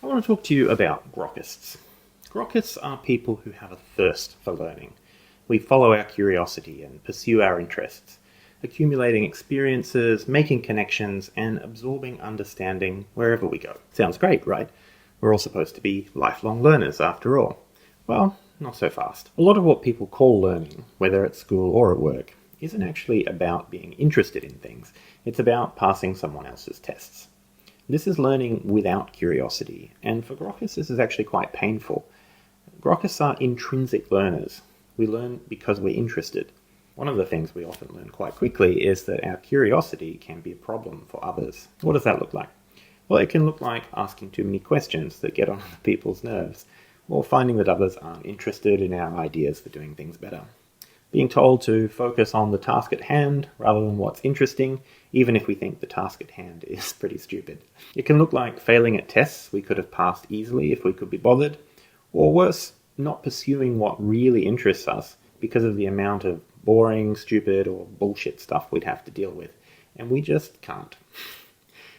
I want to talk to you about grokkists. Grokkists are people who have a thirst for learning. We follow our curiosity and pursue our interests, accumulating experiences, making connections, and absorbing understanding wherever we go. Sounds great, right? We're all supposed to be lifelong learners after all. Well, not so fast. A lot of what people call learning, whether at school or at work, isn't actually about being interested in things. It's about passing someone else's tests. This is learning without curiosity, and for grokkists this is actually quite painful. Grokkists are intrinsic learners. We learn because we're interested. One of the things we often learn quite quickly is that our curiosity can be a problem for others. What does that look like? Well, it can look like asking too many questions that get on other people's nerves, or finding that others aren't interested in our ideas for doing things better. Being told to focus on the task at hand rather than what's interesting, even if we think the task at hand is pretty stupid. It can look like failing at tests we could have passed easily if we could be bothered, or worse, not pursuing what really interests us because of the amount of boring, stupid, or bullshit stuff we'd have to deal with, and we just can't.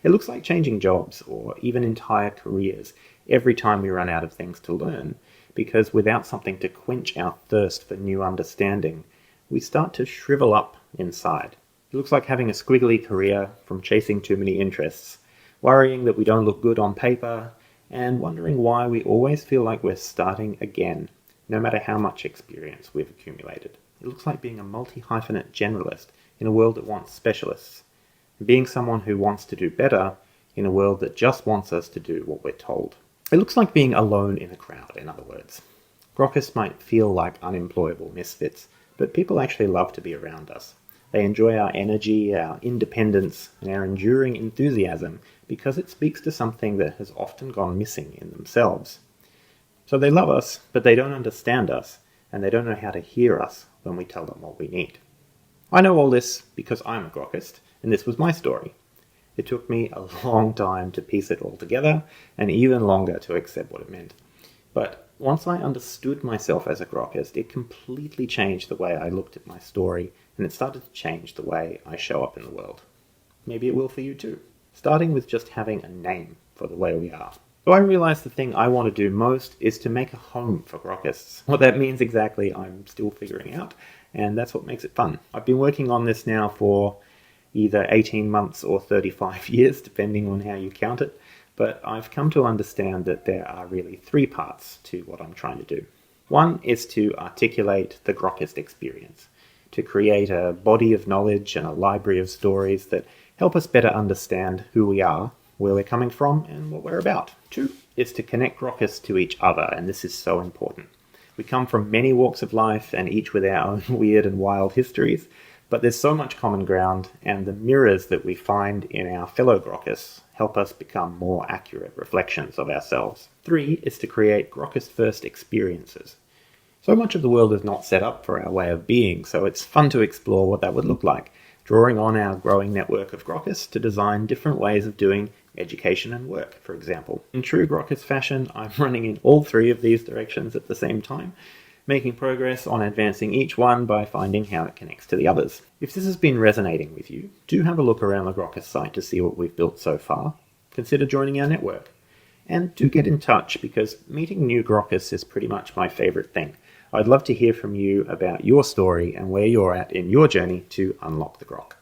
It looks like changing jobs, or even entire careers, every time we run out of things to learn, because without something to quench our thirst for new understanding, we start to shrivel up inside. It looks like having a squiggly career from chasing too many interests, worrying that we don't look good on paper, and wondering why we always feel like we're starting again, no matter how much experience we've accumulated. It looks like being a multi-hyphenate generalist in a world that wants specialists, and being someone who wants to do better in a world that just wants us to do what we're told. It looks like being alone in a crowd, in other words. Grokkists might feel like unemployable misfits, but people actually love to be around us. They enjoy our energy, our independence, and our enduring enthusiasm because it speaks to something that has often gone missing in themselves. So they love us, but they don't understand us, and they don't know how to hear us when we tell them what we need. I know all this because I'm a grokkist, and this was my story. It took me a long time to piece it all together, and even longer to accept what it meant. But once I understood myself as a grokkist, it completely changed the way I looked at my story, and it started to change the way I show up in the world. Maybe it will for you too. Starting with just having a name for the way we are. So I realized the thing I want to do most is to make a home for grokkists. What that means exactly, I'm still figuring out, and that's what makes it fun. I've been working on this now for either 18 months or 35 years, depending on how you count it, but I've come to understand that there are really three parts to what I'm trying to do. One is to articulate the grokkist experience, to create a body of knowledge and a library of stories that help us better understand who we are, where we're coming from, and what we're about. Two is to connect grokkists to each other, and this is so important. We come from many walks of life, and each with our own weird and wild histories, but there's so much common ground, and the mirrors that we find in our fellow grokkists help us become more accurate reflections of ourselves. Three is to create grokkist-first experiences. So much of the world is not set up for our way of being, so it's fun to explore what that would look like, drawing on our growing network of grokkists to design different ways of doing education and work, for example. In true grokkist fashion, I'm running in all three of these directions at the same time, making progress on advancing each one by finding how it connects to the others. If this has been resonating with you, do have a look around the Grokkist site to see what we've built so far. Consider joining our network. And do get in touch, because meeting new grokkists is pretty much my favourite thing. I'd love to hear from you about your story and where you're at in your journey to unlock the grok.